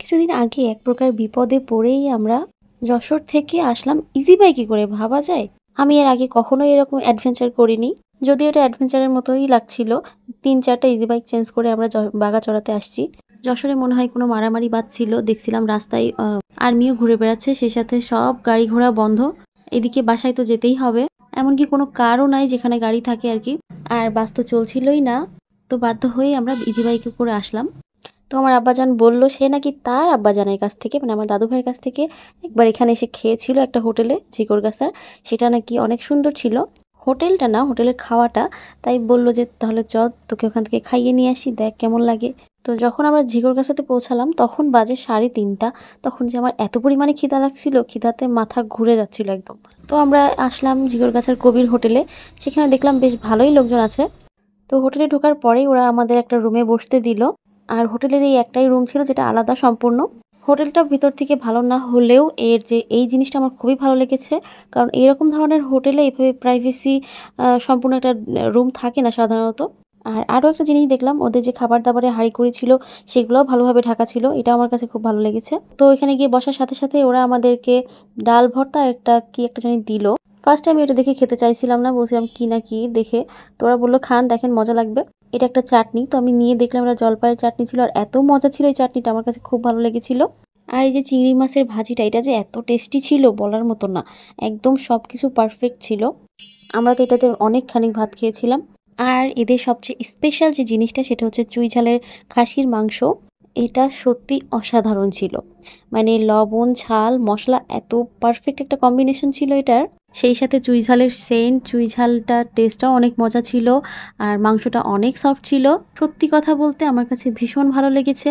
কিছুদিন আগে এক প্রকার বিপদে পড়েই আমরা যশোর থেকে আসলাম ইজি বাইকে করে, ভাবা যায়? আমি এর আগে কখনোই এরকম অ্যাডভেঞ্চার করিনি। যদিও এটা অ্যাডভেঞ্চারের মতোই লাগছিল। ৩-৪টা ইজি বাইক চেঞ্জ করে আমরা বাগাচড়াতে আসছি। যশোরে মনে হয় কোনো মারামারি বাজছিল। দেখছিলাম রাস্তায় আর্মিও ঘুরে বেড়াচ্ছে, সেই সাথে সব গাড়ি ঘোড়া বন্ধ। এদিকে বাসায় তো যেতেই হবে, এমনকি কোনো কারও নাই যেখানে গাড়ি থাকে আর কি। আর বাস তো চলছিলই না, তো বাধ্য হয়ে আমরা ইজি বাইকে করে আসলাম। তো আমার আব্বাজান বলল সে নাকি তার আব্বাজানের কাছ থেকে, মানে আমার দাদু ভাইয়ের কাছ থেকে একবার এখানে এসে খেয়েছিল একটা হোটেলে, ঝিকরগাছার। সেটা নাকি অনেক সুন্দর ছিল। হোটেলটা না, হোটেলের খাওয়াটা। তাই বলল যে তাহলে চল তোকে ওখান থেকে খাইয়ে নিয়ে আসি, দেখ কেমন লাগে। তো যখন আমরা ঝিকরগাছাতে পৌঁছালাম তখন বাজে 3:30। তখন যে আমার এত পরিমাণে খিদা লাগছিল, খিদাতে মাথা ঘুরে যাচ্ছিল একদম। তো আমরা আসলাম ঝিকরগাছার কবির হোটেলে। সেখানে দেখলাম বেশ ভালোই লোকজন আছে। তো হোটেলে ঢোকার পরেই ওরা আমাদের একটা রুমে বসতে দিল। আর হোটেলের এই একটাই রুম ছিল যেটা আলাদা সম্পূর্ণ। হোটেলটা ভিতর থেকে ভালো না হলেও এর যে এই জিনিসটা আমার খুবই ভালো লেগেছে। কারণ এরকম ধরনের হোটেলে এভাবে প্রাইভেসি সম্পূর্ণ একটা রুম থাকে না সাধারণত। আর আরও একটা জিনিস দেখলাম, ওদের যে খাবার দাবারের হাঁড়িকুড়ি ছিল সেগুলোও ভালোভাবে ঢাকা ছিল। এটা আমার কাছে খুব ভালো লেগেছে। তো এখানে গিয়ে বসার সাথে সাথে ওরা আমাদেরকে ডাল ভর্তা কি একটা জানি দিল। ফার্স্টে আমি এটা দেখে খেতে চাইছিলাম না, বলছিলাম কি না কি দেখে। তো ওরা বললো খান, দেখেন মজা লাগবে। এটা একটা চাটনি, তো আমি নিয়ে দেখলাম এটা জলপাইয়ের চাটনি ছিল। আর এত মজা ছিল এই চাটনিটা, আমার কাছে খুব ভালো লেগেছিল। আর এই যে চিংড়ি মাছের ভাজিটা, এটা যে এত টেস্টি ছিল বলার মতো না। একদম সব কিছু পারফেক্ট ছিল। আমরা তো এটাতে অনেকখানি ভাত খেয়েছিলাম। আর এদের সবচেয়ে স্পেশাল যে জিনিসটা সেটা হচ্ছে চুই ঝালের খাসির মাংস। এটা সত্যি অসাধারণ ছিল। মানে লবণ ঝাল মশলা এত পারফেক্ট একটা কম্বিনেশন ছিল এটার। সেই সাথে চুই ঝালের সেন্ট, চুই ঝালটা টেস্টটাও অনেক মজা ছিল। আর মাংসটা অনেক সফট ছিল। সত্যি কথা বলতে আমার কাছে ভীষণ ভালো লেগেছে।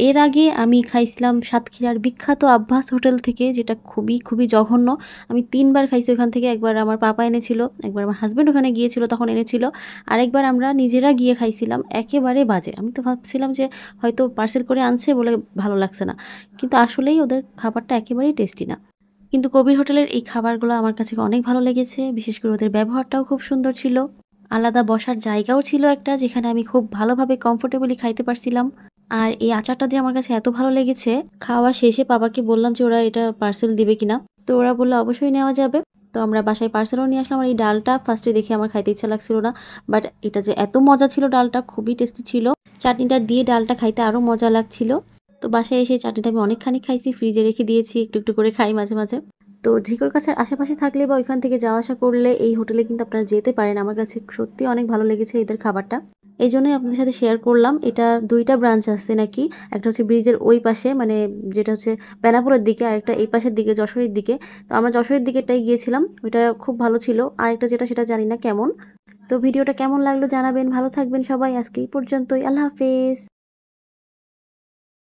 এর আগে আমি খাইছিলাম সাতক্ষীরার বিখ্যাত আব্বাস হোটেল থেকে, যেটা খুবই খুবই জঘন্য। আমি 3বার খাইছি ওখান থেকে। একবার আমার পাপা এনেছিল, একবার আমার হাজব্যান্ড ওখানে গিয়েছিল তখন এনেছিল, আরেকবার আমরা নিজেরা গিয়ে খাইছিলাম। একেবারে বাজে। আমি তো ভাবছিলাম যে হয়তো পার্সেল করে আনছে বলে ভালো লাগছে না, কিন্তু আসলেই ওদের খাবারটা একেবারেই টেস্টি না। কিন্তু কবির হোটেলের এই খাবারগুলো আমার কাছে অনেক ভালো লেগেছে। বিশেষ করে ওদের ব্যবহারটাও খুব সুন্দর ছিল। আলাদা বসার জায়গাও ছিল একটা, যেখানে আমি খুব ভালোভাবে কমফোর্টেবলি খাইতে পারছিলাম। আর এই আচারটা যে আমার কাছে এত ভালো লেগেছে, খাওয়া শেষে বাবাকে বললাম যে ওরা এটা পার্সেল দিবে কিনা। তো ওরা বললো অবশ্যই নেওয়া যাবে। তো আমরা বাসায় পার্সেলও নিয়ে আসলাম। আর এই ডালটা ফার্স্টে দেখে আমার খাইতে ইচ্ছা লাগছিল না, বাট এটা যে এত মজা ছিল, ডালটা খুবই টেস্টি ছিল। চাটনিটা দিয়ে ডালটা খাইতে আরও মজা লাগছিল। তো বাসায় এসে চাটনিটা আমি অনেকখানি খাইছি, ফ্রিজে রেখে দিয়েছি, একটু একটু করে খাই মাঝে মাঝে। তো ঝিকরগাছার আশেপাশে থাকলে বা ওইখান থেকে যাওয়া আসা করলে এই হোটেলে কিন্তু আপনারা যেতে পারেন। আমার কাছে সত্যি অনেক ভালো লেগেছে এদের খাবারটা। এই জন্যই আপনাদের সাথে শেয়ার করলাম। এটা 2টা ব্রাঞ্চ আছে নাকি। একটা হচ্ছে ব্রিজের ওই পাশে, মানে যেটা হচ্ছে বেনাপোলের দিকে, আর একটা এই পাশের দিকে যশোরের দিকে। তো আমরা যশোরের দিকেটাই গিয়েছিলাম, ওইটা খুব ভালো ছিল। আর একটা যেটা সেটা জানি না কেমন। তো ভিডিওটা কেমন লাগলো জানাবেন। ভালো থাকবেন সবাই। আজকে এই পর্যন্তই। আল্লাহ হাফেজ।